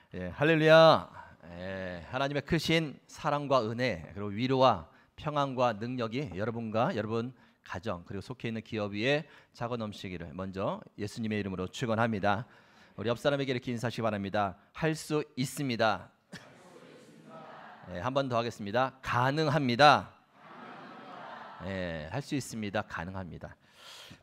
할렐루야. 하나님의 크신 사랑과 은혜 그리고 위로와 평안과 능력이 여러분과 여러분 가정 그리고 속해 있는 기업 위에 차고 넘치기를 먼저 예수님의 이름으로 축원합니다. 우리 옆 사람에게 이렇게 인사하시기 바랍니다. 할 수 있습니다. 한 번 더 하겠습니다. 가능합니다. 할 수 있습니다. 가능합니다.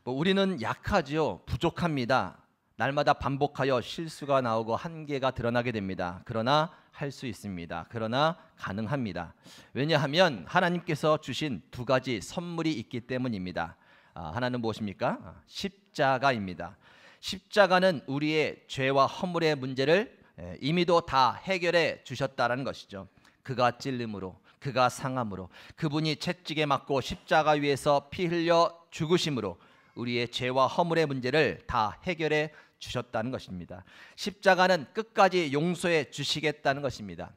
우리는 약하지요. 부족합니다. 날마다 반복하여 실수가 나오고 한계가 드러나게 됩니다. 그러나 할 수 있습니다. 그러나 가능합니다. 왜냐하면 하나님께서 주신 두 가지 선물이 있기 때문입니다. 하나는 무엇입니까? 십자가입니다. 십자가는 우리의 죄와 허물의 문제를 이미도 다 해결해 주셨다는 것이죠. 그가 찔림으로, 그가 상함으로, 그분이 채찍에 맞고 십자가 위에서 피 흘려 죽으심으로 우리의 죄와 허물의 문제를 다 해결해 주셨다는 것입니다. 십자가는 끝까지 용서해 주시겠다는 것입니다.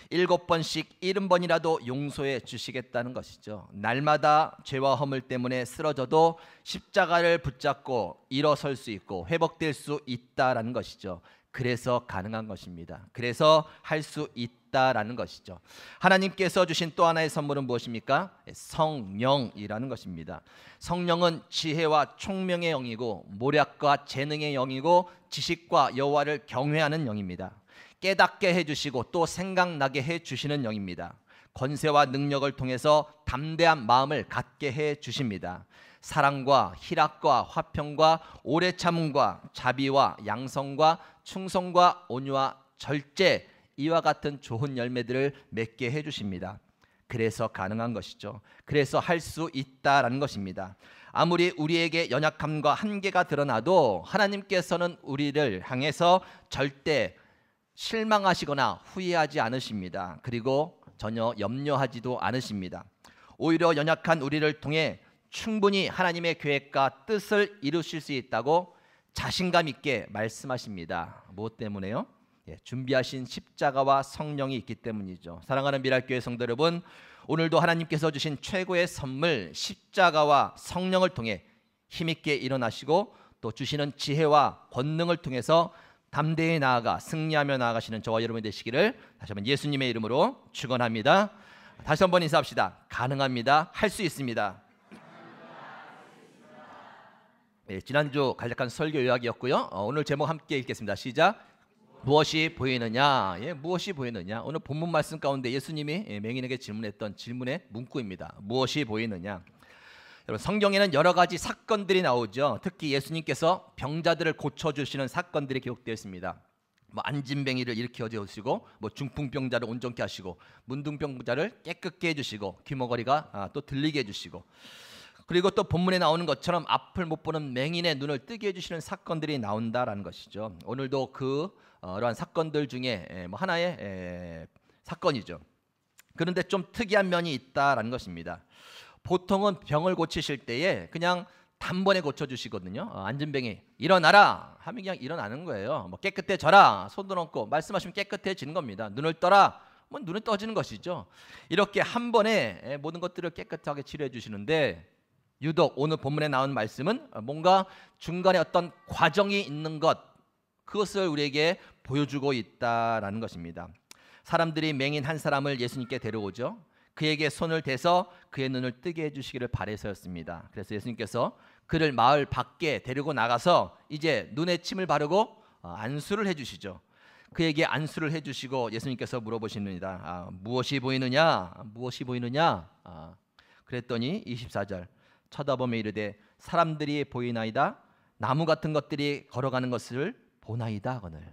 7번씩 70번이라도 용서해 주시겠다는 것이죠. 날마다 죄와 허물 때문에 쓰러져도 십자가를 붙잡고 일어설 수 있고 회복될 수 있다라는 것이죠. 그래서 가능한 것입니다. 그래서 할 수 있다라는 것이죠. 하나님께서 주신 또 하나의 선물은 무엇입니까? 성령이라는 것입니다. 성령은 지혜와 총명의 영이고 모략과 재능의 영이고 지식과 여호와를 경외하는 영입니다. 깨닫게 해주시고 또 생각나게 해주시는 영입니다. 권세와 능력을 통해서 담대한 마음을 갖게 해주십니다. 사랑과 희락과 화평과 오래 참음과 자비와 양성과 충성과 온유와 절제 이와 같은 좋은 열매들을 맺게 해주십니다. 그래서 가능한 것이죠. 그래서 할 수 있다라는 것입니다. 아무리 우리에게 연약함과 한계가 드러나도 하나님께서는 우리를 향해서 절대 실망하시거나 후회하지 않으십니다. 그리고 전혀 염려하지도 않으십니다. 오히려 연약한 우리를 통해 충분히 하나님의 계획과 뜻을 이루실 수 있다고 자신감 있게 말씀하십니다. 무엇 때문에요? 준비하신 십자가와 성령이 있기 때문이죠. 사랑하는 미랄교회 성도 여러분, 오늘도 하나님께서 주신 최고의 선물 십자가와 성령을 통해 힘있게 일어나시고 또 주시는 지혜와 권능을 통해서 담대히 나아가 승리하며 나아가시는 저와 여러분이 되시기를 다시 한번 예수님의 이름으로 축원합니다. 다시 한번 인사합시다. 가능합니다. 할 수 있습니다. 지난주 간략한 설교 요약이었고요. 오늘 제목 함께 읽겠습니다. 시작. 무엇이 보이느냐? 무엇이 보이느냐? 오늘 본문 말씀 가운데 예수님이 맹인에게 질문했던 질문의 문구입니다. 무엇이 보이느냐? 여러분, 성경에는 여러 가지 사건들이 나오죠. 특히 예수님께서 병자들을 고쳐주시는 사건들이 기록되어 있습니다. 안진뱅이를 일으켜 주시고, 중풍병자를 온전케 하시고, 문둥병자를 깨끗게 해주시고, 귀머거리가 또 들리게 해주시고, 그리고 또 본문에 나오는 것처럼 앞을 못 보는 맹인의 눈을 뜨게 해주시는 사건들이 나온다라는 것이죠. 오늘도 그러한 사건들 중에 하나의 사건이죠. 그런데 좀 특이한 면이 있다라는 것입니다. 보통은 병을 고치실 때에 그냥 단번에 고쳐주시거든요. 안진뱅이 일어나라 하면 그냥 일어나는 거예요. 깨끗해져라 손도 얹고 말씀하시면 깨끗해지는 겁니다. 눈을 떠라 눈을 떠지는 것이죠. 이렇게 한 번에 모든 것들을 깨끗하게 치료해 주시는데 유독 오늘 본문에 나온 말씀은 뭔가 중간에 어떤 과정이 있는 것, 그것을 우리에게 보여주고 있다라는 것입니다. 사람들이 맹인 한 사람을 예수님께 데려오죠. 그에게 손을 대서 그의 눈을 뜨게 해주시기를 바라서였습니다. 그래서 예수님께서 그를 마을 밖에 데리고 나가서 이제 눈에 침을 바르고 안수를 해주시죠. 그에게 안수를 해주시고 예수님께서 물어보십니다. 무엇이 보이느냐? 무엇이 보이느냐? 그랬더니 24절 쳐다보며 이르되 사람들이 보이나이다. 나무 같은 것들이 걸어가는 것을 보나이다. 하거늘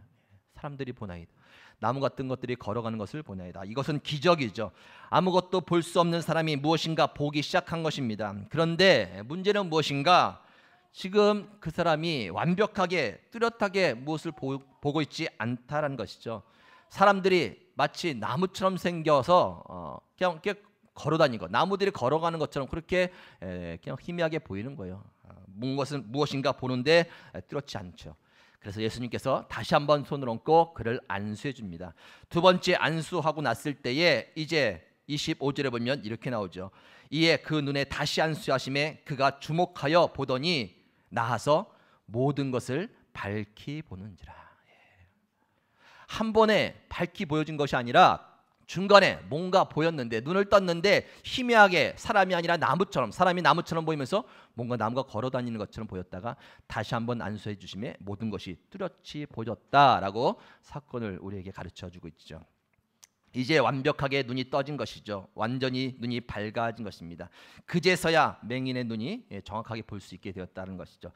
사람들이 보나이다. 나무 같은 것들이 걸어가는 것을 보나이다. 이것은 기적이죠. 아무것도 볼 수 없는 사람이 무엇인가 보기 시작한 것입니다. 그런데 문제는 무엇인가? 지금 그 사람이 완벽하게 뚜렷하게 무엇을 보고 있지 않다라는 것이죠. 사람들이 마치 나무처럼 생겨서 그냥 걸어다니고 나무들이 걸어가는 것처럼 그렇게 그냥 희미하게 보이는 거예요. 무엇인가 보는데 뚜렷지 않죠. 그래서 예수님께서 다시 한번 손을 얹고 그를 안수해 줍니다. 두 번째 안수하고 났을 때에 이제 25절에 보면 이렇게 나오죠. 이에 그 눈에 다시 안수하심에 그가 주목하여 보더니 나아서 모든 것을 밝히 보는지라. 한 번에 밝히 보여진 것이 아니라 중간에 뭔가 보였는데, 눈을 떴는데 희미하게 사람이 아니라 나무처럼, 사람이 나무처럼 보이면서 뭔가 나무가 걸어다니는 것처럼 보였다가 다시 한번 안수해 주심에 모든 것이 뚜렷이 보였다라고 사건을 우리에게 가르쳐주고 있죠. 이제 완벽하게 눈이 떠진 것이죠. 완전히 눈이 밝아진 것입니다. 그제서야 맹인의 눈이 정확하게 볼 수 있게 되었다는 것이죠.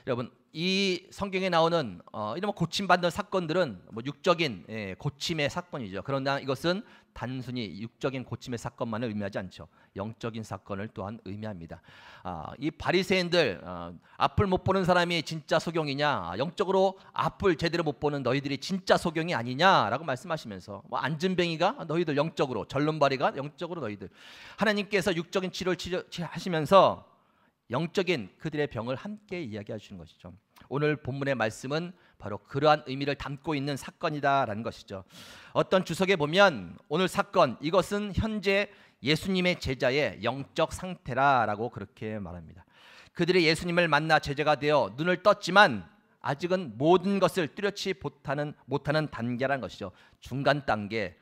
여러분, 이 성경에 나오는 이런 고침받는 사건들은 육적인 고침의 사건이죠. 그러나 이것은 단순히 육적인 고침의 사건만을 의미하지 않죠. 영적인 사건을 또한 의미합니다. 이 바리새인들, 앞을 못 보는 사람이 진짜 소경이냐, 영적으로 앞을 제대로 못 보는 너희들이 진짜 소경이 아니냐라고 말씀하시면서, 안진뱅이가 너희들 영적으로, 절름발이가 영적으로 너희들, 하나님께서 육적인 치료를 하시면서 영적인 그들의 병을 함께 이야기해 주시는 것이죠. 오늘 본문의 말씀은 바로 그러한 의미를 담고 있는 사건이다라는 것이죠. 어떤 주석에 보면 오늘 사건, 이것은 현재 예수님의 제자의 영적 상태라고 그렇게 말합니다. 그들이 예수님을 만나 제자가 되어 눈을 떴지만 아직은 모든 것을 뚜렷이 못하는 단계라는 것이죠. 중간 단계,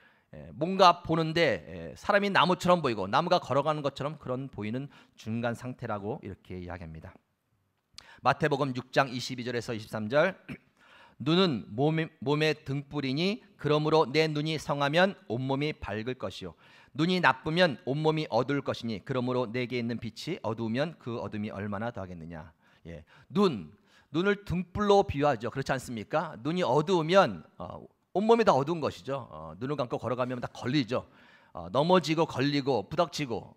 뭔가 보는데 사람이 나무처럼 보이고 나무가 걸어가는 것처럼 그런 보이는 중간 상태라고 이렇게 이야기합니다. 마태복음 6장 22절에서 23절, 눈은 몸의 등불이니 그러므로 내 눈이 성하면 온몸이 밝을 것이요 눈이 나쁘면 온몸이 어두울 것이니 그러므로 내게 있는 빛이 어두우면 그 어둠이 얼마나 더하겠느냐. 눈을 등불로 비유하죠. 그렇지 않습니까? 눈이 어두우면 온몸이 다 어두운 것이죠. 눈을 감고 걸어가면 다 걸리죠. 넘어지고 걸리고 부닥치고,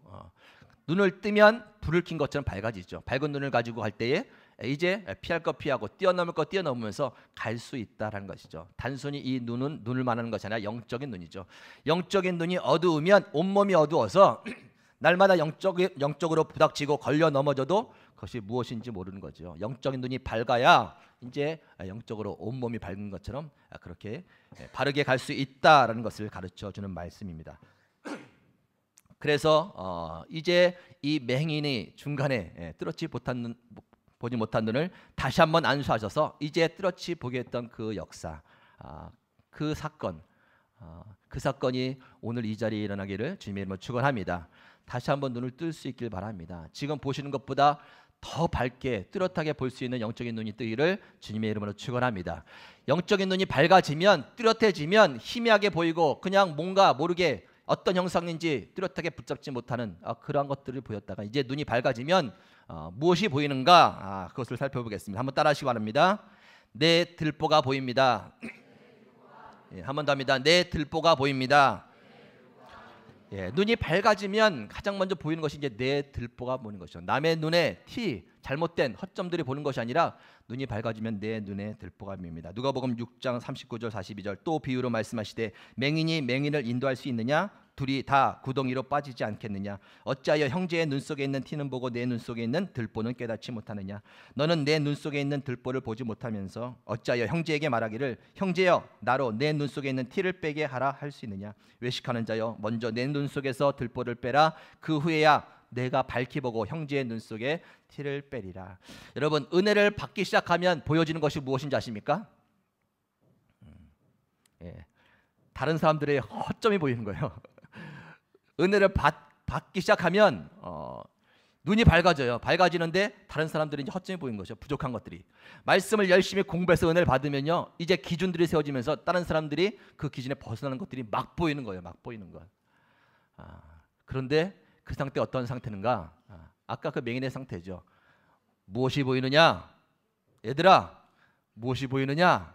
눈을 뜨면 불을 킨 것처럼 밝아지죠. 밝은 눈을 가지고 갈 때에 이제 피할 거 피하고 뛰어넘을 거 뛰어넘으면서 갈 수 있다라는 것이죠. 단순히 이 눈은 눈을 말하는 것이 아니라 영적인 눈이죠. 영적인 눈이 어두우면 온몸이 어두워서 날마다 영적으로 부닥치고 걸려 넘어져도 그것이 무엇인지 모르는 거죠. 영적인 눈이 밝아야 이제 영적으로 온몸이 밝은 것처럼 그렇게 바르게 갈 수 있다라는 것을 가르쳐주는 말씀입니다. 그래서 이제 이 맹인이 중간에 뚜렷이 보지 못한 눈을 다시 한번 안수하셔서 이제 뚜렷이 보게 했던 그 역사, 그 사건이 오늘 이 자리에 일어나기를 주님의 이름으로 축원합니다. 다시 한번 눈을 뜰 수 있길 바랍니다. 지금 보시는 것보다 더 밝게 뚜렷하게 볼 수 있는 영적인 눈이 뜨기를 주님의 이름으로 축원합니다. 영적인 눈이 밝아지면, 뚜렷해지면 희미하게 보이고 그냥 뭔가 모르게 어떤 형상인지 뚜렷하게 붙잡지 못하는 그러한 것들을 보였다가 이제 눈이 밝아지면 무엇이 보이는가, 그것을 살펴보겠습니다. 한번 따라하시기 바랍니다. 내 들보가 보입니다. 한번 더 합니다. 내 들보가 보입니다. 눈이 밝아지면 가장 먼저 보이는 것이 이제 내 들보가 보이는 것이죠. 남의 눈에 잘못된 허점들이 보는 것이 아니라 눈이 밝아지면 내 눈에 들보가 보입니다. 누가복음 6장 39절 42절, 또 비유로 말씀하시되 맹인이 맹인을 인도할 수 있느냐? 둘이 다 구덩이로 빠지지 않겠느냐? 어찌하여 형제의 눈 속에 있는 티는 보고 내 눈 속에 있는 들보는 깨닫지 못하느냐? 너는 내 눈 속에 있는 들보를 보지 못하면서 어찌하여 형제에게 말하기를 형제여 나로 내 눈 속에 있는 티를 빼게 하라 할 수 있느냐? 외식하는 자여 먼저 내 눈 속에서 들보를 빼라. 그 후에야 내가 밝히 보고 형제의 눈 속에 티를 빼리라. 여러분, 은혜를 받기 시작하면 보여지는 것이 무엇인지 아십니까? 다른 사람들의 허점이 보이는 거예요. 은혜를 받기 시작하면 눈이 밝아져요. 밝아지는데 다른 사람들이 이제 허점이 보이는 것이죠. 부족한 것들이. 말씀을 열심히 공부해서 은혜를 받으면요, 이제 기준들이 세워지면서 다른 사람들이 그 기준에 벗어나는 것들이 막 보이는 거예요. 막 보이는 것. 그런데 그 상태 어떤 상태인가? 아까 그 맹인의 상태죠. 무엇이 보이느냐? 얘들아, 무엇이 보이느냐?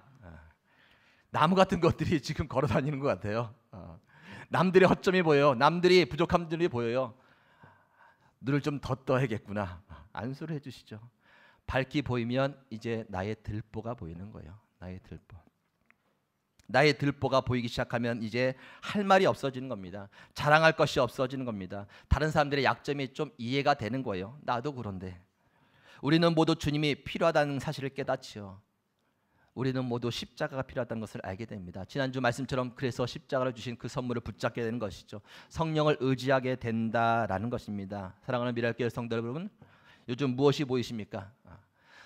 나무 같은 것들이 지금 걸어 다니는 것 같아요. 남들의 허점이 보여요. 남들이 부족함들이 보여요. 눈을 좀 더 떠야겠구나. 안수를 해주시죠. 밝게 보이면 이제 나의 들보가 보이는 거예요. 나의 들보. 나의 들보가 보이기 시작하면 이제 할 말이 없어지는 겁니다. 자랑할 것이 없어지는 겁니다. 다른 사람들의 약점이 좀 이해가 되는 거예요. 나도 그런데. 우리는 모두 주님이 필요하다는 사실을 깨닫지요. 우리는 모두 십자가가 필요하다는 것을 알게 됩니다. 지난주 말씀처럼 그래서 십자가를 주신 그 선물을 붙잡게 되는 것이죠. 성령을 의지하게 된다라는 것입니다. 사랑하는 미랄교회 성도 여러분, 요즘 무엇이 보이십니까?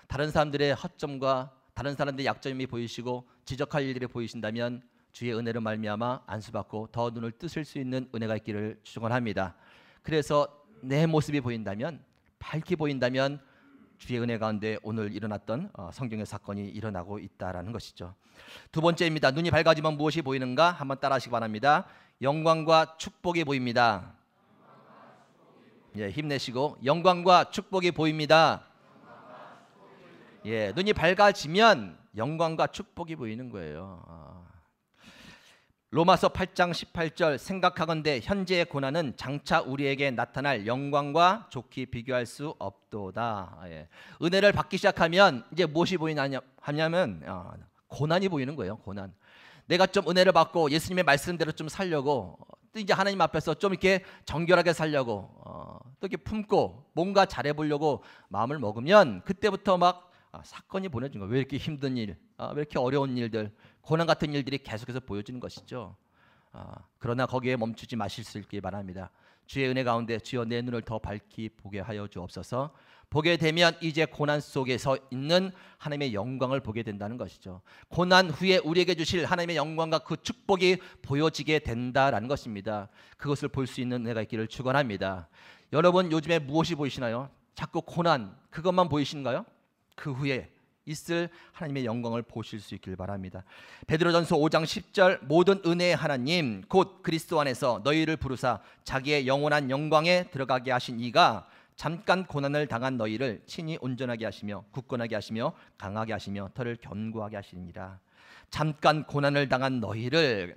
다른 사람들의 허점과 다른 사람들의 약점이 보이시고 지적할 일들이 보이신다면 주의 은혜로 말미암아 안수받고 더 눈을 뜨실 수 있는 은혜가 있기를 축원합니다. 그래서 내 모습이 보인다면, 밝게 보인다면 주의 은혜 가운데 오늘 일어났던 성경의 사건이 일어나고 있다라는 것이죠. 두 번째입니다. 눈이 밝아지면 무엇이 보이는가? 한번 따라하시기 바랍니다. 영광과 축복이 보입니다. 예, 힘내시고 영광과 축복이 보입니다. 예, 눈이 밝아지면 영광과 축복이 보이는 거예요. 로마서 8장 18절 생각하건대 현재의 고난은 장차 우리에게 나타날 영광과 좋게 비교할 수 없도다. 예. 은혜를 받기 시작하면 이제 무엇이 보이냐면 고난이 보이는 거예요. 고난. 내가 좀 은혜를 받고 예수님의 말씀대로 좀 살려고, 또 이제 하나님 앞에서 좀 이렇게 정결하게 살려고, 또 이렇게 품고 뭔가 잘해보려고 마음을 먹으면 그때부터 막 사건이 보내준 거예요. 왜 이렇게 힘든 일, 왜 이렇게 어려운 일들, 고난 같은 일들이 계속해서 보여지는 것이죠. 그러나 거기에 멈추지 마실 수 있길 바랍니다. 주의 은혜 가운데 주여 내 눈을 더 밝히 보게 하여 주옵소서. 보게 되면 이제 고난 속에서 있는 하나님의 영광을 보게 된다는 것이죠. 고난 후에 우리에게 주실 하나님의 영광과 그 축복이 보여지게 된다라는 것입니다. 그것을 볼 수 있는 은혜가 있기를 축원합니다. 여러분 요즘에 무엇이 보이시나요? 자꾸 고난 그것만 보이시는가요? 그 후에 있을 하나님의 영광을 보실 수 있길 바랍니다. 베드로전서 5장 10절 모든 은혜의 하나님 곧 그리스도 안에서 너희를 부르사 자기의 영원한 영광에 들어가게 하신 이가 잠깐 고난을 당한 너희를 친히 온전하게 하시며 굳건하게 하시며 강하게 하시며 터를 견고하게 하시니라. 잠깐 고난을 당한 너희를,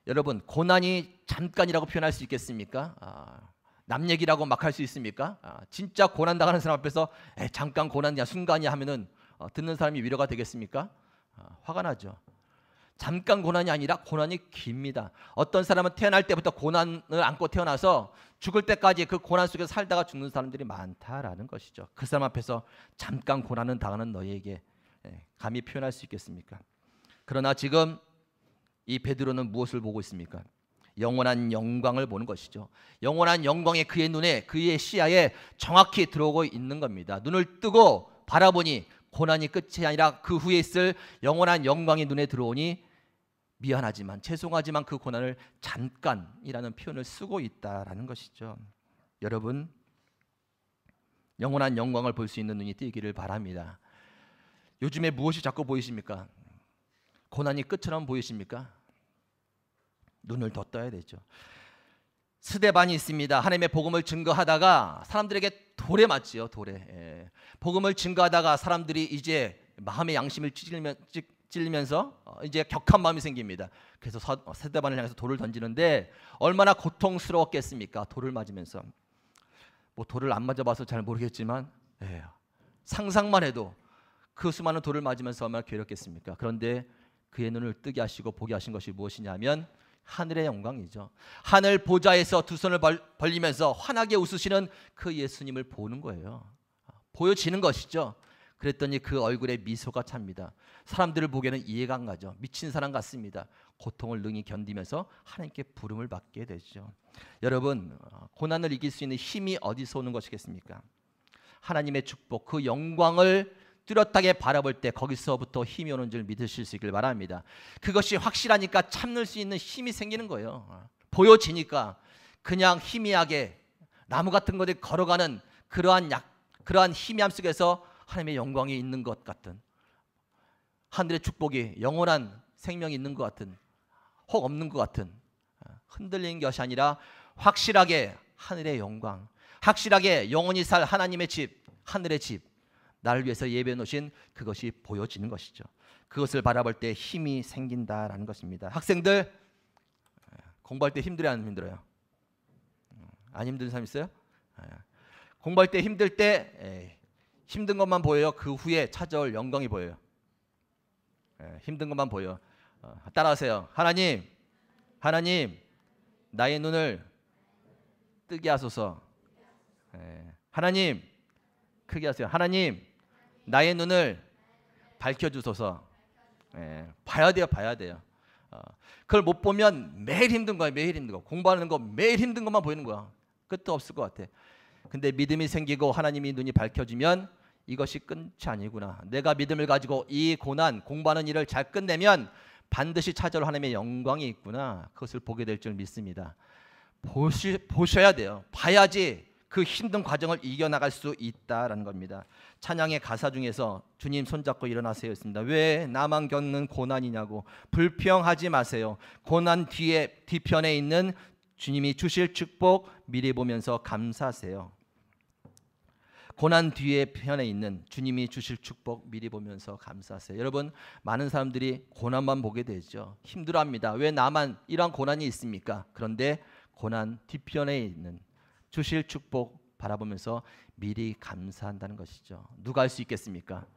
여러분 고난이 잠깐이라고 표현할 수 있겠습니까? 남 얘기라고 막 할 수 있습니까? 진짜 고난 당하는 사람 앞에서 잠깐 고난이야 순간이야 하면은 듣는 사람이 위로가 되겠습니까? 화가 나죠. 잠깐 고난이 아니라 고난이 깁니다. 어떤 사람은 태어날 때부터 고난을 안고 태어나서 죽을 때까지 그 고난 속에서 살다가 죽는 사람들이 많다라는 것이죠. 그 사람 앞에서 잠깐 고난을 당하는 너희에게 감히 표현할 수 있겠습니까? 그러나 지금 이 베드로는 무엇을 보고 있습니까? 영원한 영광을 보는 것이죠. 영원한 영광이 그의 눈에, 그의 시야에 정확히 들어오고 있는 겁니다. 눈을 뜨고 바라보니 고난이 끝이 아니라 그 후에 있을 영원한 영광이 눈에 들어오니 미안하지만 죄송하지만 그 고난을 잠깐이라는 표현을 쓰고 있다라는 것이죠. 여러분 영원한 영광을 볼 수 있는 눈이 뜨기를 바랍니다. 요즘에 무엇이 자꾸 보이십니까? 고난이 끝처럼 보이십니까? 눈을 더 떠야 되죠. 스데반이 있습니다. 하나님의 복음을 증거하다가 사람들에게 돌에 맞지요. 돌에. 복음을 증거하다가 사람들이 이제 마음의 양심을 찔리면서 이제 격한 마음이 생깁니다. 그래서 스데반을 향해서 돌을 던지는데 얼마나 고통스러웠겠습니까? 돌을 맞으면서. 뭐 돌을 안 맞아봐서 잘 모르겠지만 상상만 해도 그 수많은 돌을 맞으면서 얼마나 괴롭겠습니까? 그런데 그의 눈을 뜨게 하시고 보게 하신 것이 무엇이냐면 하늘의 영광이죠. 하늘 보좌에서 두 손을 벌리면서 환하게 웃으시는 그 예수님을 보는 거예요. 보여지는 것이죠. 그랬더니 그 얼굴에 미소가 찹니다. 사람들을 보기에는 이해가 안 가죠. 미친 사람 같습니다. 고통을 능히 견디면서 하나님께 부름을 받게 되죠. 여러분 고난을 이길 수 있는 힘이 어디서 오는 것이겠습니까? 하나님의 축복, 그 영광을 뚜렷하게 바라볼 때 거기서부터 힘이 오는 줄 믿으실 수 있길 바랍니다. 그것이 확실하니까 참을 수 있는 힘이 생기는 거예요. 보여지니까 그냥 희미하게 나무 같은 곳에 걸어가는 그러한 희미함 속에서 하나님의 영광이 있는 것 같은, 하늘의 축복이 영원한 생명이 있는 것 같은, 혹 없는 것 같은, 흔들리는 것이 아니라 확실하게 하늘의 영광, 확실하게 영원히 살 하나님의 집, 하늘의 집, 나를 위해서 예배해 놓으신 그것이 보여지는 것이죠. 그것을 바라볼 때 힘이 생긴다라는 것입니다. 학생들 공부할 때 힘들어요, 안 힘들어요? 안 힘든 사람 있어요? 공부할 때 힘들 때 힘든 것만 보여요? 그 후에 찾아올 영광이 보여요? 힘든 것만 보여요. 따라하세요. 하나님 나의 눈을 뜨게 하소서. 하나님 크게 하세요. 하나님 나의 눈을 밝혀주소서. 봐야 돼요. 그걸 못 보면 매일 힘든 거야. 매일 힘든 거. 공부하는 거 매일 힘든 것만 보이는 거야. 끝도 없을 것 같아. 근데 믿음이 생기고 하나님이 눈이 밝혀지면 이것이 끝이 아니구나. 내가 믿음을 가지고 이 고난, 공부하는 일을 잘 끝내면 반드시 찾아올 하나님의 영광이 있구나. 그것을 보게 될 줄 믿습니다. 보셔야 돼요. 봐야지 그 힘든 과정을 이겨나갈 수 있다라는 겁니다. 찬양의 가사 중에서 주님 손잡고 일어나세요였습니다. 왜 나만 겪는 고난이냐고 불평하지 마세요. 고난 뒤편에 있는 주님이 주실 축복 미리 보면서 감사하세요. 고난 뒤편에 있는 주님이 주실 축복 미리 보면서 감사하세요. 여러분, 많은 사람들이 고난만 보게 되죠. 힘들어합니다. 왜 나만 이러한 고난이 있습니까? 그런데 고난 뒤편에 있는 주실 축복 바라보면서 미리 감사한다는 것이죠. 누가 할 수 있겠습니까?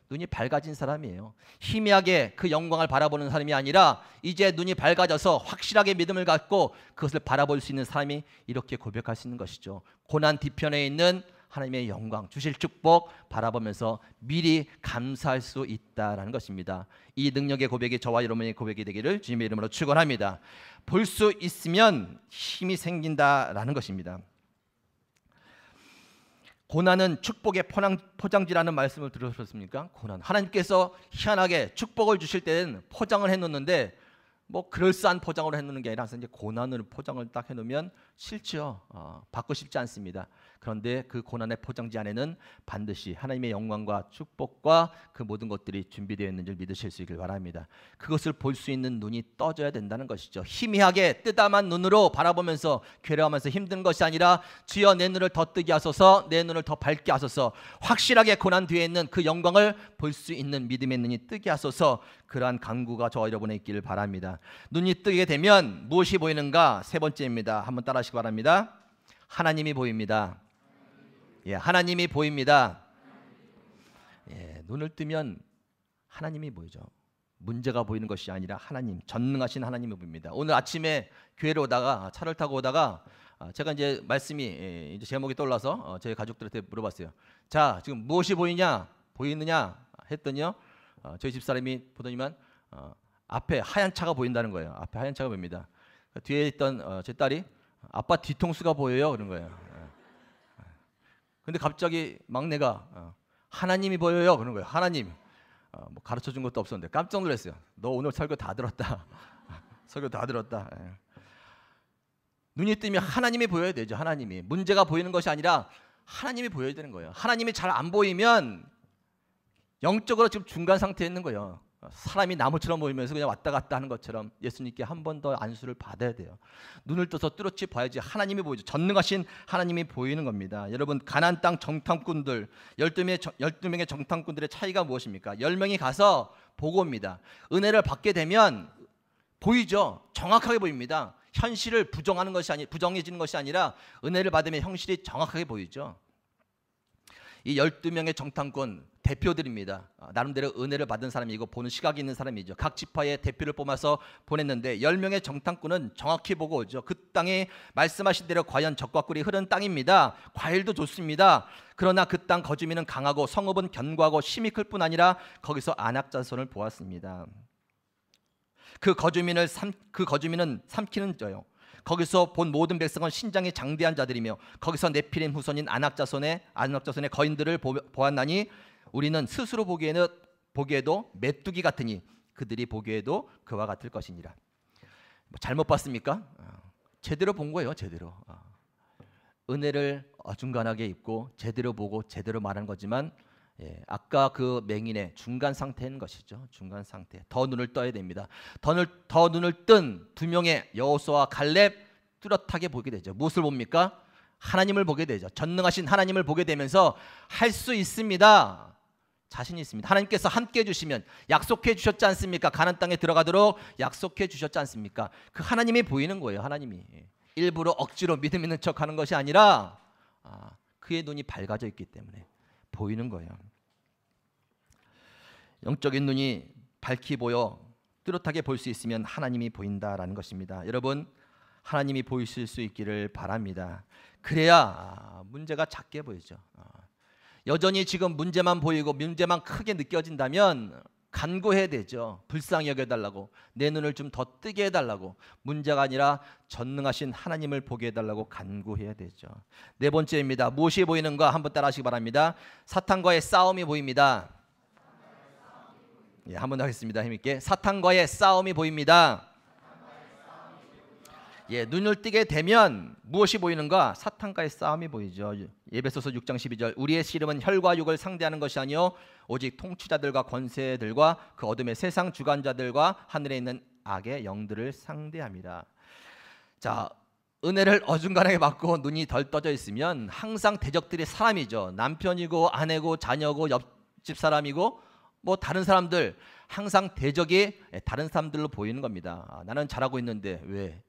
눈이 밝아진 사람이에요. 희미하게 그 영광을 바라보는 사람이 아니라 이제 눈이 밝아져서 확실하게 믿음을 갖고 그것을 바라볼 수 있는 사람이 이렇게 고백할 수 있는 것이죠. 고난 뒤편에 있는 하나님의 영광, 주실 축복 바라보면서 미리 감사할 수 있다라는 것입니다. 이 능력의 고백이 저와 여러분의 고백이 되기를 주님의 이름으로 축원합니다. 볼 수 있으면 힘이 생긴다라는 것입니다. 고난은 축복의 포장지라는 말씀을 들으셨습니까? 고난. 하나님께서 희한하게 축복을 주실 때는 포장을 해놓는데 뭐 그럴싸한 포장으로 해놓는 게 아니라 이제 고난으로 포장을 딱 해놓으면 싫죠. 받고 싶지 않습니다. 그런데 그 고난의 포장지 안에는 반드시 하나님의 영광과 축복과 그 모든 것들이 준비되어 있는 줄 믿으실 수 있길 바랍니다. 그것을 볼 수 있는 눈이 떠져야 된다는 것이죠. 희미하게 뜨담한 눈으로 바라보면서 괴로워하면서 힘든 것이 아니라 주여 내 눈을 더 뜨게 하소서, 내 눈을 더 밝게 하소서, 확실하게 고난 뒤에 있는 그 영광을 볼 수 있는 믿음의 눈이 뜨게 하소서. 그러한 간구가 저와 여러분의 있기를 바랍니다. 눈이 뜨게 되면 무엇이 보이는가? 세 번째입니다. 한번 따라하시기 바랍니다. 하나님이 보입니다. 예, 하나님이 보입니다. 예, 눈을 뜨면 하나님이 보이죠. 문제가 보이는 것이 아니라 하나님, 전능하신 하나님이 보입니다. 오늘 아침에 교회로 오다가 차를 타고 오다가 제가 이제 말씀이 이제 제목이 떠올라서 저희 가족들한테 물어봤어요. 자, 지금 무엇이 보이느냐 했더니요. 저희 집사람이 보더니만 앞에 하얀 차가 보인다는 거예요. 앞에 하얀 차가 보입니다. 뒤에 있던 제 딸이 아빠 뒤통수가 보여요. 그런 거예요. 근데 갑자기 막내가 하나님이 보여요. 그런 거예요. 하나님. 뭐 가르쳐 준 것도 없었는데 깜짝 놀랐어요. 너 오늘 설교 다 들었다. 설교 다 들었다. 눈이 뜨면 하나님이 보여야 되죠. 하나님이. 문제가 보이는 것이 아니라 하나님이 보여야 되는 거예요. 하나님이 잘 안 보이면 영적으로 지금 중간 상태에 있는 거예요. 사람이 나무처럼 보이면서 그냥 왔다 갔다 하는 것처럼 예수님께 한 번 더 안수를 받아야 돼요. 눈을 떠서 뚜렷이 봐야지 하나님이 보이죠. 전능하신 하나님이 보이는 겁니다. 여러분, 가나안 땅 정탐꾼들 12명의 정탐꾼들의 차이가 무엇입니까? 10명이 가서 보고 옵니다. 은혜를 받게 되면 보이죠. 정확하게 보입니다. 현실을 부정해지는 것이 아니라 은혜를 받으면 현실이 정확하게 보이죠. 이 12명의 정탐꾼 대표들입니다. 나름대로 은혜를 받은 사람이고 보는 시각이 있는 사람이죠. 각 지파의 대표를 뽑아서 보냈는데 10명의 정탐꾼은 정확히 보고 오죠. 그 땅이 말씀하신 대로 과연 젖과 꿀이 흐르는 땅입니다. 과일도 좋습니다. 그러나 그 땅 거주민은 강하고 성읍은 견고하고 힘이 클 뿐 아니라 거기서 안악 자손을 보았습니다. 그 거주민은 삼키는 자요. 거기서 본 모든 백성은 신장이 장대한 자들이며 거기서 네피림 후손인 안악 자손의 거인들을 보았나니 우리는 스스로 보기에도 메뚜기 같으니 그들이 보기에도 그와 같을 것이니라. 잘못 봤습니까? 제대로 본 거예요. 제대로. 은혜를 어중간하게 입고 제대로 보고 제대로 말한 거지만 아까 그 맹인의 중간 상태인 것이죠. 중간 상태. 더 눈을 떠야 됩니다. 더 눈을 뜬 두 명의 여호수아와 갈렙 뚜렷하게 보게 되죠. 무엇을 봅니까? 하나님을 보게 되죠. 전능하신 하나님을 보게 되면서 할 수 있습니다. 자신이 있습니다. 하나님께서 함께 해주시면 약속해 주셨지 않습니까? 가나안 땅에 들어가도록 약속해 주셨지 않습니까? 그 하나님이 보이는 거예요. 하나님이 일부러 억지로 믿음 있는 척하는 것이 아니라 그의 눈이 밝아져 있기 때문에 보이는 거예요. 영적인 눈이 밝히 보여 뚜렷하게 볼 수 있으면 하나님이 보인다라는 것입니다. 여러분, 하나님이 보이실 수 있기를 바랍니다. 그래야 문제가 작게 보이죠. 여전히 지금 문제만 보이고 문제만 크게 느껴진다면 간구해야 되죠. 불쌍히 여겨달라고, 내 눈을 좀 더 뜨게 해달라고, 문제가 아니라 전능하신 하나님을 보게 해달라고 간구해야 되죠. 네 번째입니다. 무엇이 보이는가 한번 따라하시기 바랍니다. 사탄과의 싸움이 보입니다. 예, 한번 하겠습니다. 힘있게. 사탄과의 싸움이 보입니다. 예, 눈을 뜨게 되면 무엇이 보이는가? 사탄과의 싸움이 보이죠. 에베소서 6장 12절 우리의 씨름은 혈과 육을 상대하는 것이 아니요 오직 통치자들과 권세들과 그 어둠의 세상 주관자들과 하늘에 있는 악의 영들을 상대합니다. 자, 은혜를 어중간하게 받고 눈이 덜 떠져 있으면 항상 대적들이 사람이죠. 남편이고 아내고 자녀고 옆집 사람이고 뭐 다른 사람들, 항상 대적이 다른 사람들로 보이는 겁니다. 나는 잘하고 있는데 왜?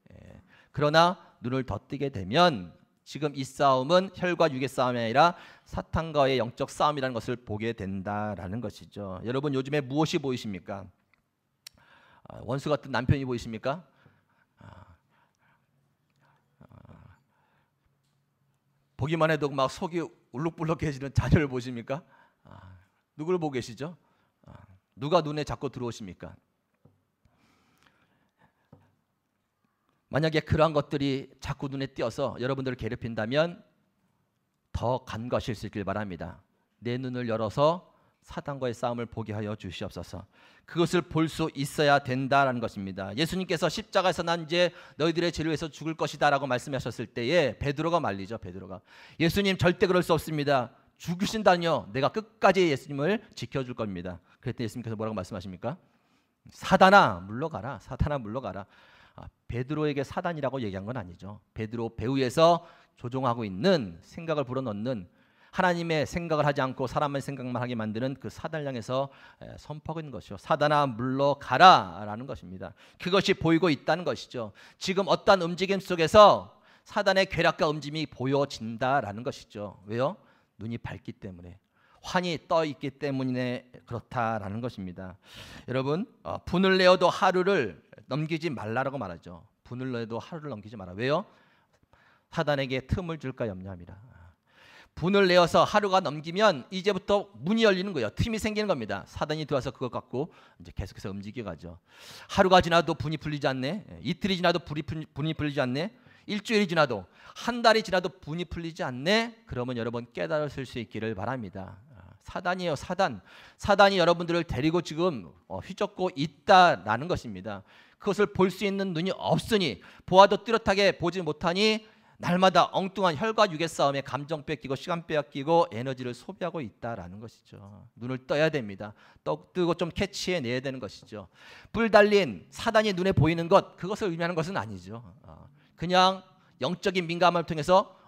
그러나 눈을 더 뜨게 되면 지금 이 싸움은 혈과 육의 싸움이 아니라 사탄과의 영적 싸움이라는 것을 보게 된다라는 것이죠. 여러분 요즘에 무엇이 보이십니까? 원수 같은 남편이 보이십니까? 보기만 해도 막 속이 울룩불룩해지는 자녀를 보십니까? 누구를 보고 계시죠? 누가 눈에 자꾸 들어오십니까? 만약에 그러한 것들이 자꾸 눈에 띄어서 여러분들을 괴롭힌다면 더 간과하실 수 있길 바랍니다. 내 눈을 열어서 사탄과의 싸움을 보게 하여 주시옵소서. 그것을 볼 수 있어야 된다라는 것입니다. 예수님께서 십자가에서 난 이제 너희들의 죄를 위해서 죽을 것이다 라고 말씀하셨을 때에 베드로가 말리죠. 베드로가 예수님 절대 그럴 수 없습니다. 죽으신다뇨. 내가 끝까지 예수님을 지켜줄 겁니다. 그랬더니 예수님께서 뭐라고 말씀하십니까? 사단아 물러가라. 사단아 물러가라. 베드로에게 사단이라고 얘기한 건 아니죠. 베드로 배후에서 조종하고 있는 생각을 불어넣는 하나님의 생각을 하지 않고 사람의 생각만 하게 만드는 그 사단을 향해서 선포하고 있는 것이죠. 사단아 물러가라 라는 것입니다. 그것이 보이고 있다는 것이죠. 지금 어떠한 움직임 속에서 사단의 괴락과 움직임이 보여진다라는 것이죠. 왜요? 눈이 밝기 때문에, 환히 떠 있기 때문에 그렇다라는 것입니다. 여러분 분을 내어도 하루를 넘기지 말라라고 말하죠. 분을 내어도 하루를 넘기지 마라. 왜요? 사단에게 틈을 줄까 염려합니다. 분을 내어서 하루가 넘기면 이제부터 문이 열리는 거예요. 틈이 생기는 겁니다. 사단이 들어와서 그것 갖고 이제 계속해서 움직여가죠. 하루가 지나도 분이 풀리지 않네. 이틀이 지나도 분이 풀리지 않네. 일주일이 지나도, 한 달이 지나도 분이 풀리지 않네. 그러면 여러분 깨달으실 수 있기를 바랍니다. 사단이에요. 사단이 여러분들을 데리고 지금 휘젓고 있다라는 것입니다. 그것을 볼 수 있는 눈이 없으니, 보아도 뚜렷하게 보지 못하니 날마다 엉뚱한 혈과 육의 싸움에 감정 뺏기고 시간 빼앗기고 에너지를 소비하고 있다라는 것이죠. 눈을 떠야 됩니다. 뜨고 좀 캐치해내야 되는 것이죠. 뿔 달린 사단이 눈에 보이는 것, 그것을 의미하는 것은 아니죠. 그냥 영적인 민감함을 통해서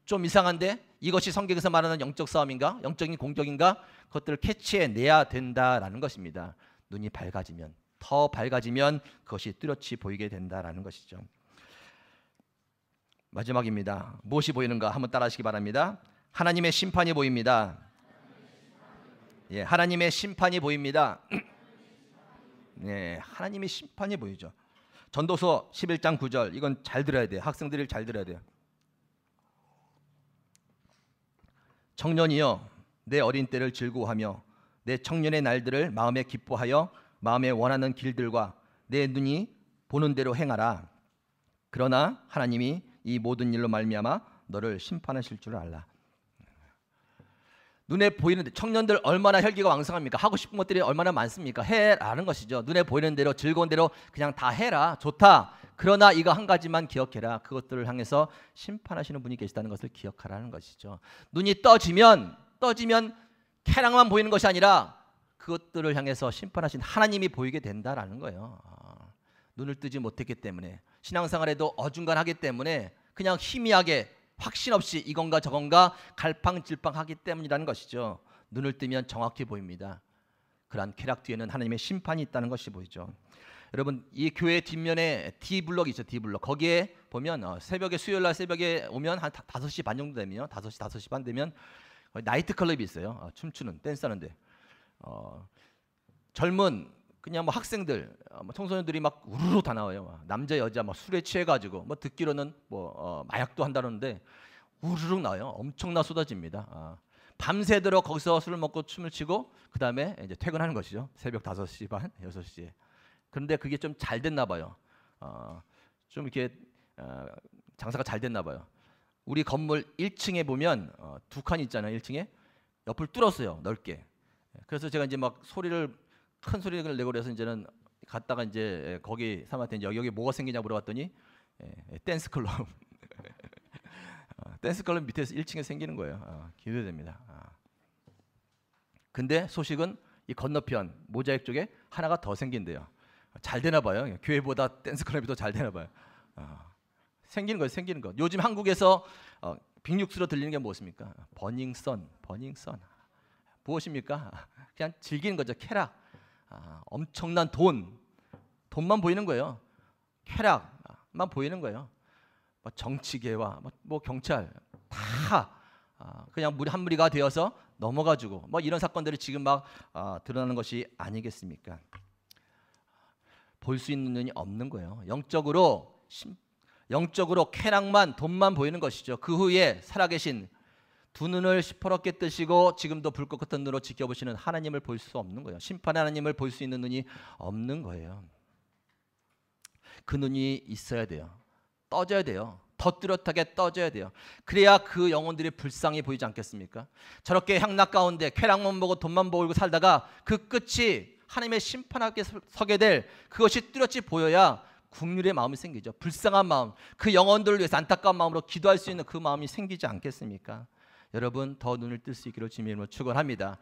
좀 이상한데 이것이 성경에서 말하는 영적 싸움인가? 영적인 공격인가? 그것들을 캐치해내야 된다라는 것입니다. 눈이 밝아지면, 더 밝아지면 그것이 뚜렷이 보이게 된다라는 것이죠. 마지막입니다. 무엇이 보이는가? 한번 따라하시기 바랍니다. 하나님의 심판이 보입니다. 예, 하나님의 심판이 보입니다. 네, 하나님의 심판이 보이죠. 전도서 11장 9절, 이건 잘 들어야 돼요. 학생들이 잘 들어야 돼요. 청년이여, 내 어린 때를 즐거워하며 내 청년의 날들을 마음에 기뻐하여 마음에 원하는 길들과 내 눈이 보는 대로 행하라. 그러나 하나님이 이 모든 일로 말미암아 너를 심판하실 줄 알라. 눈에 보이는 청년들 얼마나 혈기가 왕성합니까? 하고 싶은 것들이 얼마나 많습니까? 해라는 것이죠. 눈에 보이는 대로 즐거운 대로 그냥 다 해라. 좋다. 그러나 이거 한 가지만 기억해라. 그것들을 향해서 심판하시는 분이 계시다는 것을 기억하라는 것이죠. 눈이 떠지면 쾌락만 보이는 것이 아니라 그것들을 향해서 심판하신 하나님이 보이게 된다라는 거예요. 눈을 뜨지 못했기 때문에, 신앙생활에도 어중간하기 때문에 그냥 희미하게 확신 없이 이건가 저건가 갈팡질팡하기 때문이라는 것이죠. 눈을 뜨면 정확히 보입니다. 그러한 쾌락 뒤에는 하나님의 심판이 있다는 것이 보이죠. 여러분, 이 교회 뒷면에 D블럭이 있죠. D블럭. 거기에 보면 새벽에, 수요일날 새벽에 오면 한 5시 반 정도 되면, 5시 반 되면 나이트클럽이 있어요. 춤추는, 댄스하는데 젊은 그냥 뭐 학생들, 청소년들이 막 우르르 다 나와요. 남자 여자 막 술에 취해가지고, 뭐 듣기로는 뭐 마약도 한다는데 우르르 나와요. 엄청나 쏟아집니다. 밤새도록 거기서 술을 먹고 춤을 추고 그 다음에 이제 퇴근하는 것이죠. 새벽 5시 반, 6시에. 그런데 그게 좀 잘 됐나 봐요. 좀 이렇게 장사가 잘 됐나 봐요. 우리 건물 1층에 보면 두 칸이 있잖아요. 1층에 옆을 뚫었어요. 넓게. 그래서 제가 이제 막 소리를 큰 소리를 내고 그래서 이제는 갔다가 이제 거기 사람한테 여기 뭐가 생기냐 물어봤더니 댄스 클럽. 댄스 클럽 밑에서 1층에 생기는 거예요. 기대됩니다. 근데 소식은 이 건너편 모자익 쪽에 하나가 더 생긴대요. 잘 되나 봐요. 교회보다 댄스 클럽이 더 잘 되나 봐요. 생기는 거예요. 생기는 거. 요즘 한국에서 빅뉴스로 들리는 게 무엇입니까? 버닝썬. 무엇입니까? 그냥 즐기는 거죠. 쾌락. 엄청난 돈만 보이는 거예요. 쾌락만 보이는 거예요. 뭐 정치계와 뭐 경찰 다 그냥 한 무리가 되어서 넘어가지고 뭐 이런 사건들이 지금 막 드러나는 것이 아니겠습니까? 볼 수 있는 눈이 없는 거예요. 영적으로 쾌락만 돈만 보이는 것이죠. 그 후에 살아계신 두 눈을 시퍼렇게 뜨시고 지금도 불꽃 같은 눈으로 지켜보시는 하나님을 볼 수 없는 거예요. 심판의 하나님을 볼 수 있는 눈이 없는 거예요. 그 눈이 있어야 돼요. 떠져야 돼요. 더 뚜렷하게 떠져야 돼요. 그래야 그 영혼들이 불쌍히 보이지 않겠습니까? 저렇게 향락 가운데 쾌락만 보고 돈만 보고 살다가 그 끝이 하나님의 심판 앞에 서게 될 그것이 뚜렷이 보여야 국률의 마음이 생기죠. 불쌍한 마음, 그 영혼들을 위해서 안타까운 마음으로 기도할 수 있는 그 마음이 생기지 않겠습니까? 여러분 더 눈을 뜰 수 있기를 주님의 이름으로 축원합니다.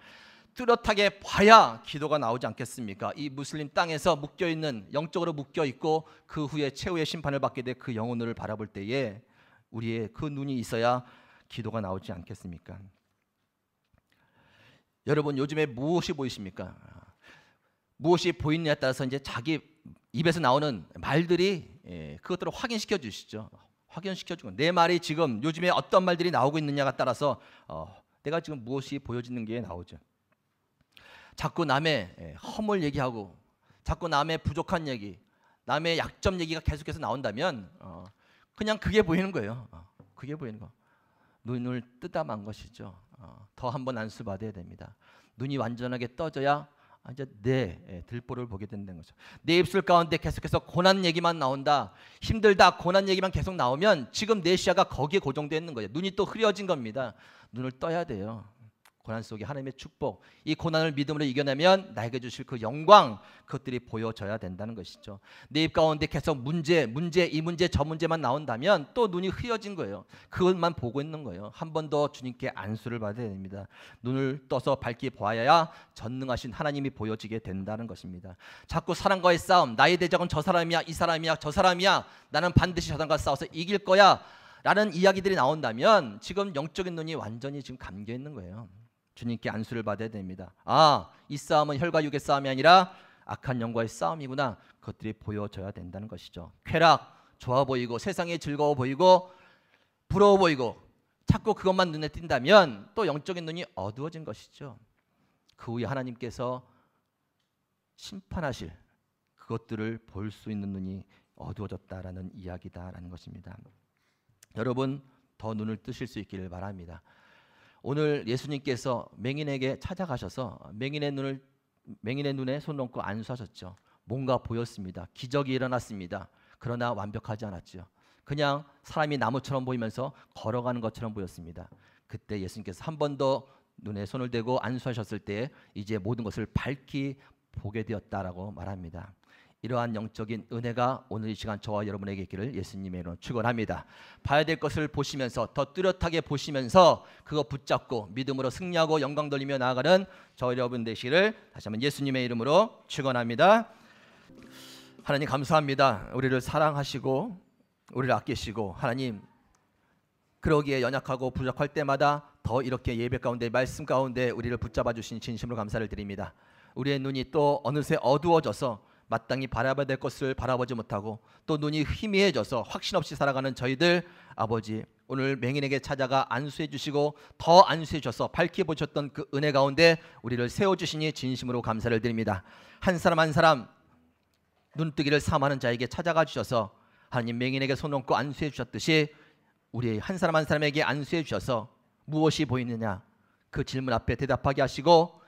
뚜렷하게 봐야 기도가 나오지 않겠습니까? 이 무슬림 땅에서 묶여있는, 영적으로 묶여있고 그 후에 최후의 심판을 받게 될 그 영혼을 바라볼 때에 우리의 그 눈이 있어야 기도가 나오지 않겠습니까? 여러분 요즘에 무엇이 보이십니까? 무엇이 보이느냐에 따라서 이제 자기 입에서 나오는 말들이 그것들을 확인시켜 주시죠. 확인시켜주고 내 말이 지금 요즘에 어떤 말들이 나오고 있느냐가 따라서 내가 지금 무엇이 보여지는 게 나오죠. 자꾸 남의 허물 얘기하고 자꾸 남의 부족한 얘기, 남의 약점 얘기가 계속해서 나온다면 그냥 그게 보이는 거예요. 그게 보이는 거. 눈을 뜨다만 것이죠. 더 한번 안수받아야 됩니다. 눈이 완전하게 떠져야 이제 내 들보를 보게 된다는 거죠. 내 입술 가운데 계속해서 고난 얘기만 나온다, 힘들다, 고난 얘기만 계속 나오면 지금 내 시야가 거기에 고정되어 있는 거예요. 눈이 또 흐려진 겁니다. 눈을 떠야 돼요. 고난 속에 하나님의 축복, 이 고난을 믿음으로 이겨내면 나에게 주실 그 영광, 그것들이 보여져야 된다는 것이죠. 내 입 가운데 계속 문제, 이 문제, 저 문제만 나온다면 또 눈이 흐려진 거예요. 그것만 보고 있는 거예요. 한 번 더 주님께 안수를 받아야 됩니다. 눈을 떠서 밝게 보아야 전능하신 하나님이 보여지게 된다는 것입니다. 자꾸 사람과의 싸움, 나의 대적은 저 사람이야, 이 사람이야, 저 사람이야, 나는 반드시 저 사람과 싸워서 이길 거야 라는 이야기들이 나온다면 지금 영적인 눈이 완전히 지금 감겨 있는 거예요. 주님께 안수를 받아야 됩니다. 이 싸움은 혈과 육의 싸움이 아니라 악한 영과의 싸움이구나. 그것들이 보여져야 된다는 것이죠. 쾌락, 좋아 보이고 세상이 즐거워 보이고 부러워 보이고 자꾸 그것만 눈에 띈다면 또 영적인 눈이 어두워진 것이죠. 그 후에 하나님께서 심판하실 그것들을 볼 수 있는 눈이 어두워졌다라는 이야기다라는 것입니다. 여러분 더 눈을 뜨실 수 있기를 바랍니다. 오늘 예수님께서 맹인에게 찾아가셔서 맹인의 눈에 손 얹고 안수하셨죠. 뭔가 보였습니다. 기적이 일어났습니다. 그러나 완벽하지 않았죠. 그냥 사람이 나무처럼 보이면서 걸어가는 것처럼 보였습니다. 그때 예수님께서 한 번 더 눈에 손을 대고 안수하셨을 때 이제 모든 것을 밝히 보게 되었다라고 말합니다. 이러한 영적인 은혜가 오늘 이 시간 저와 여러분에게 있기를 예수님의 이름으로 축원합니다. 봐야 될 것을 보시면서 더 뚜렷하게 보시면서 그거 붙잡고 믿음으로 승리하고 영광 돌리며 나아가는 저와 여러분 되시기를 다시 한번 예수님의 이름으로 축원합니다. 하나님 감사합니다. 우리를 사랑하시고 우리를 아끼시고 하나님 그러기에 연약하고 부족할 때마다 더 이렇게 예배 가운데 말씀 가운데 우리를 붙잡아 주신 진심으로 감사를 드립니다. 우리의 눈이 또 어느새 어두워져서 마땅히 바라봐야 될 것을 바라보지 못하고 또 눈이 희미해져서 확신 없이 살아가는 저희들 아버지 오늘 맹인에게 찾아가 안수해 주시고 더 안수해 주셔서 밝히 보셨던 그 은혜 가운데 우리를 세워주시니 진심으로 감사를 드립니다. 한 사람 한 사람 눈뜨기를 삼하는 자에게 찾아가 주셔서 하나님 맹인에게 손 얹고 안수해 주셨듯이 우리 한 사람 한 사람에게 안수해 주셔서 무엇이 보이느냐 그 질문 앞에 대답하게 하시고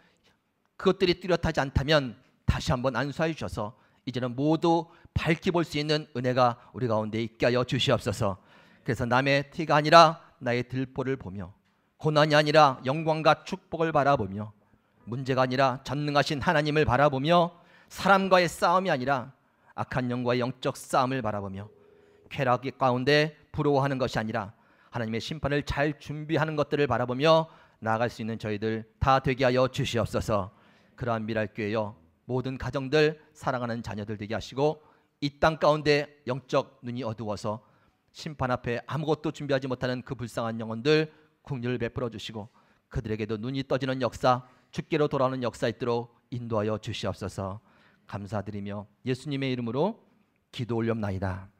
그것들이 뚜렷하지 않다면 다시 한번 안수하여 주셔서 이제는 모두 밝히 볼 수 있는 은혜가 우리 가운데 있게 하여 주시옵소서. 그래서 남의 티가 아니라 나의 들보를 보며 고난이 아니라 영광과 축복을 바라보며 문제가 아니라 전능하신 하나님을 바라보며 사람과의 싸움이 아니라 악한 영과의 영적 싸움을 바라보며 쾌락 가운데 부러워하는 것이 아니라 하나님의 심판을 잘 준비하는 것들을 바라보며 나아갈 수 있는 저희들 다 되게 하여 주시옵소서. 그러한 미랄교회여 모든 가정들 사랑하는 자녀들 되게 하시고 이 땅 가운데 영적 눈이 어두워서 심판 앞에 아무것도 준비하지 못하는 그 불쌍한 영혼들 긍휼을 베풀어 주시고 그들에게도 눈이 떠지는 역사, 주께로 돌아오는 역사 있도록 인도하여 주시옵소서. 감사드리며 예수님의 이름으로 기도 올렵나이다.